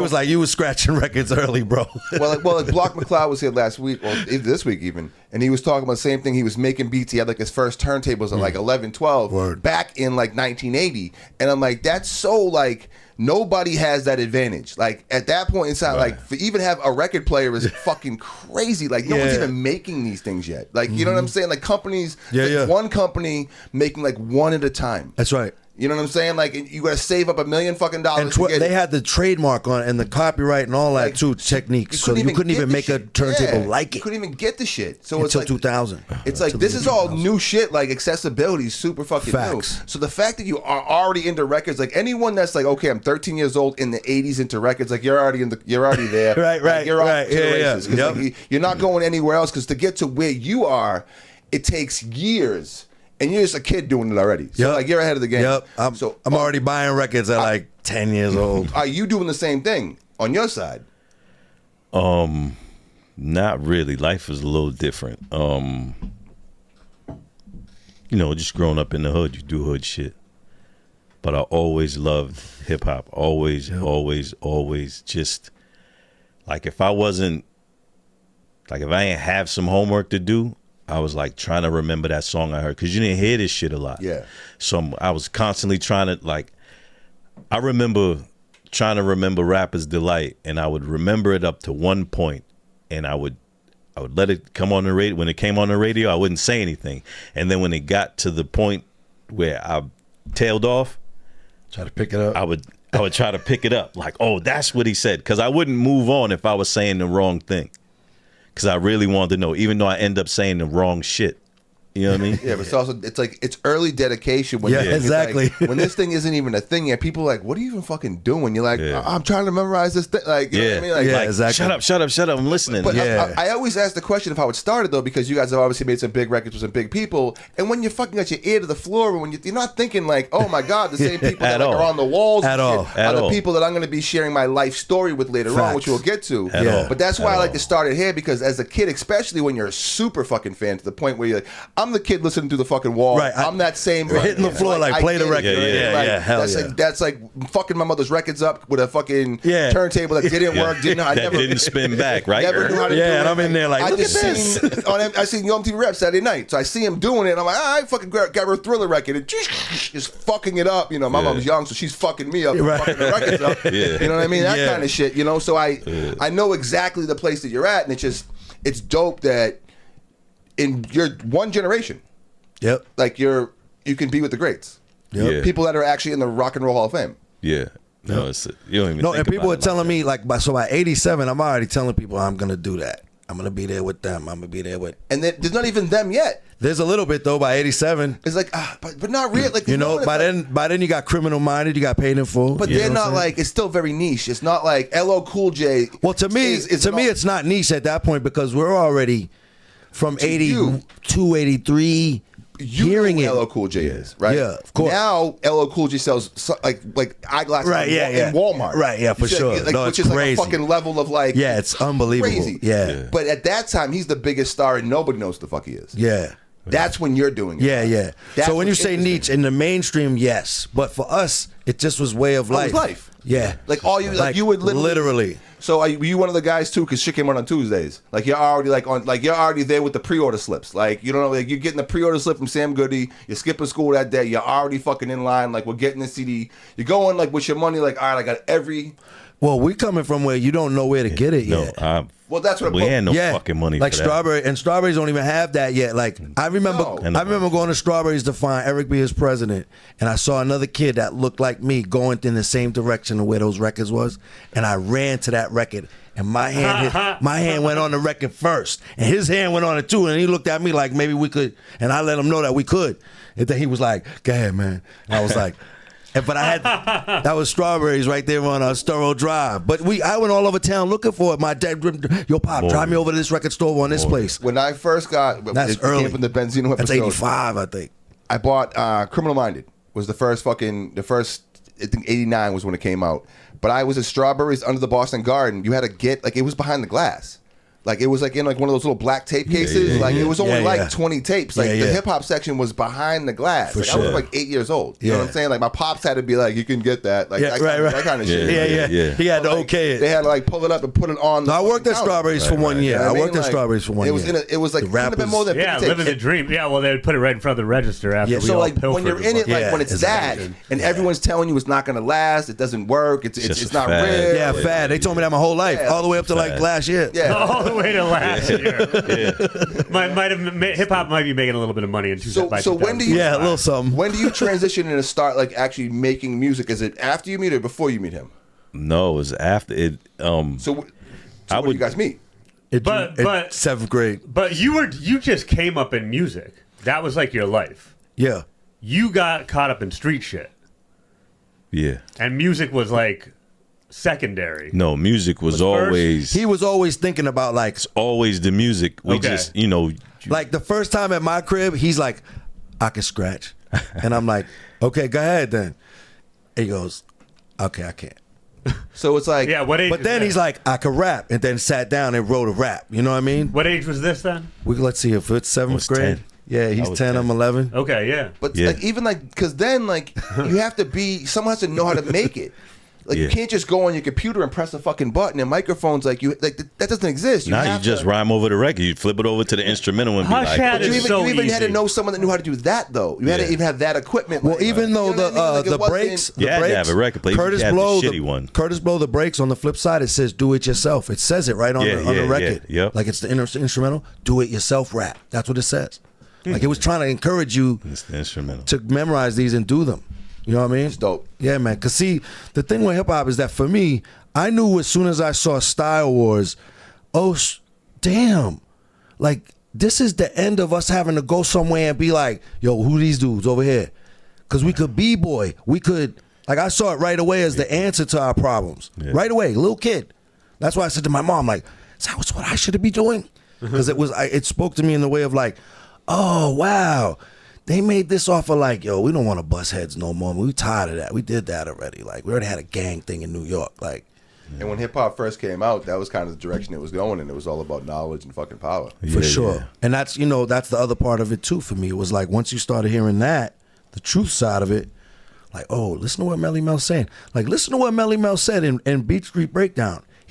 It was like you was scratching records early, bro. Like Block McCloud was here last week, or this week even, and he was talking about the same thing. He was making beats. He had like his first turntables at like 11, 12 back in like 1980. And I'm like, that's so like, nobody has that advantage. Like at that point in time, like to even have a record player is fucking crazy. Like no one's even making these things yet. Like, you know what I'm saying? Like companies, one company making like one at a time. That's right. You know what I'm saying? Like you got to save up $1 million fucking dollars. And they had the trademark on it and the copyright and all that like, too, techniques. So you couldn't even make a turntable like it. You couldn't even get the shit. So until it's like 2000. It's like this is all new shit. Like accessibility is super fucking new. So the fact that you are already into records, like anyone that's like, okay, I'm 13 years old in the 80s into records, like you're already there. right. Like, you're right. off to the races. Like, you're not going anywhere else because to get to where you are, it takes years. And you're just a kid doing it already. So like you're ahead of the game. Yep. I'm already buying records at like 10 years old. Are you doing the same thing on your side? Not really. Life is a little different. You know, just growing up in the hood, you do hood shit. But I always loved hip hop. Always. Just like if I didn't have some homework to do, I was like trying to remember that song I heard because you didn't hear this shit a lot. Yeah. So I was constantly trying to like, I remember trying to remember Rapper's Delight, and I would remember it up to one point, and I would let it come on the radio. When it came on the radio, I wouldn't say anything, and then when it got to the point where I tailed off, try to pick it up. I would try to pick it up like, oh, that's what he said, because I wouldn't move on if I was saying the wrong thing. Because I really wanted to know, even though I end up saying the wrong shit. You know what I mean? Yeah, but it's also it's early dedication when exactly. Like, when this thing isn't even a thing yet. People are like, what are you even fucking doing? You're like, I'm trying to memorize this thing. Like, you know what I mean? Like, exactly. Shut up. I'm listening. But I always ask the question of how it started though, because you guys have obviously made some big records with some big people, and when you're fucking got your ear to the floor, when you're not thinking like, oh my god, the same people that like, are on the walls are the people that I'm going to be sharing my life story with later on, which we'll get to. But that's why I like to start it here, because as a kid, especially when you're a super fucking fan to the point where you're like, I'm the kid listening to the fucking wall. Right, I'm that same hitting the floor like play the record. That's like fucking my mother's records up with a fucking turntable that didn't work. Didn't spin back, right? Never knew how to do it. And I'm in there like, look at this. I seen Yo MTV Rap Saturday night, so I see him doing it, and I'm like, I fucking got her Thriller record and just fucking it up. You know, my mom's young, so she's fucking me up, fucking the records up. You know what I mean? That kind of shit. You know, so I know exactly the place that you're at, and it's dope that in your one generation. Yep. Like you can be with the greats. Yep. Yeah. People that are actually in the Rock and Roll Hall of Fame. Yeah. No, you don't even No, think and people about are telling me like by 87, I'm already telling people I'm gonna do that. I'm gonna be there with them. I'm gonna be there with. And there's not even them yet. There's a little bit though by 87. It's like, but not real. Like you know, by then you got Criminal Minded, you got Paid in Full. But they're not like, it's still very niche. It's not like LL Cool J. Well, to me, it's not niche at that point because we're already from 82, 83. Hearing know it, who LL Cool J is, right? Yeah, of course. Now LL Cool J sells like eyeglasses, in Walmart, right? Yeah, for sure. Like, no, which it's is crazy. like a fucking level of like, it's unbelievable. Crazy. Yeah. But at that time, he's the biggest star, and nobody knows who the fuck he is. Yeah. That's when you're doing it. Yeah. That's so when you say niche in the mainstream, yes, but for us, it just was way of life. It was life. Yeah. Like all you, like you would literally. So are you one of the guys too? Because shit came out on Tuesdays. Like you're already you're already there with the pre-order slips. Like you don't know, like you're getting the pre-order slip from Sam Goody. You're skipping school that day. You're already fucking in line. Like we're getting the CD. You're going like with your money. Like all right, I got every. Well, we coming from where you don't know where to get it yet. Well, that's what we had no fucking money. Like for that. Strawberry, and Strawberries don't even have that yet. Like I remember going to Strawberries to find Eric B as president, and I saw another kid that looked like me going in the same direction of where those records was, and I ran to that record, and my hand went on the record first, and his hand went on it too, and he looked at me like maybe we could, and I let him know that we could, and then he was like, "Go ahead, man," and I was like. But I had that was Strawberries right there on Sturrow Drive. But I went all over town looking for it. My dad, yo, Pop, drive me over to this record store on this place. When I first got, that's early. Came from the Benzino episode. That's 85, I think. I bought Criminal Minded. Was the first. I think 89 was when it came out. But I was at Strawberries under the Boston Garden. You had to get it was behind the glass. Like it was like in like one of those little black tape cases. Like it was only like 20 tapes. Like the hip hop section was behind the glass. Like I was like 8 years old. You know what I'm saying? Like my pops had to be like, you can get that. Like that kind of shit. Yeah. He had to okay it. They had to like pull it up and put it on. I worked at Strawberries for 1 year. I worked at Strawberries for 1 year. It was like couldn't have been more than 50 tapes. Living the dream. Yeah, well, they would put it right in front of the register after we so all like when you're in it, like when it's that, and everyone's telling you it's not going to last, it doesn't work, it's not real. Yeah, fad. They told me that my whole life, all the way up to like last year. Yeah, all the way to last year. Hip hop might be making a little bit of money in So when do you? A little something. When do you transition and start like actually making music? Is it after you meet or before you meet him? No, it was after it. So when did you guys meet? But 7th grade. But you just came up in music. That was like your life. Yeah. You got caught up in street shit. Yeah. And music was like secondary. No, music was always. He was always thinking about like. It's always the music. We just, Like the first time at my crib, he's like, I can scratch. And I'm like, okay, go ahead then. He goes, okay, I can't. So it's like, yeah, what age? But then he's like, I could rap, and then sat down and wrote a rap. You know what I mean? What age was this then? Let's see if it's 7th grade. 10. Yeah, he's 10, I'm 11. Okay, yeah. But like even like because then like you have to be someone has to know how to make it. Like you can't just go on your computer and press a fucking button and microphones that doesn't exist. You just rhyme over the record. You flip it over to the instrumental and be like, but you even had to know someone that knew how to do that though. You had to even have that equipment. Well, even though the breaks, you had to have a record player. Curtis you Blow, the shitty one. Curtis Blow, the breaks on the flip side, it says "Do it yourself." It says it right on the record. Yep. Like it's the instrumental. Do it yourself rap. That's what it says. Like it was trying to encourage you It's the instrumental. to memorize these and do them. You know what I mean? It's dope. Yeah, man. Cause see, the thing with hip hop is that for me, I knew as soon as I saw Style Wars, damn, like this is the end of us having to go somewhere and be like, yo, who these dudes over here? Cause we could b-boy, we could, like I saw it right away as the answer to our problems. Yeah. Right away, little kid. That's why I said to my mom, like, that was what I should be doing. Cause it spoke to me in the way of like, oh wow. They made this off of like, yo, we don't want to bust heads no more. We tired of that. We did that already. Like, we already had a gang thing in New York. Like, and when hip hop first came out, that was kind of the direction it was going, and it was all about knowledge and fucking power. For sure. Yeah. And that's that's the other part of it too for me. It was like once you started hearing that, the truth side of it, like, oh, listen to what Melly Mel saying. Like, listen to what Melly Mel said in Beat Street Breakdown.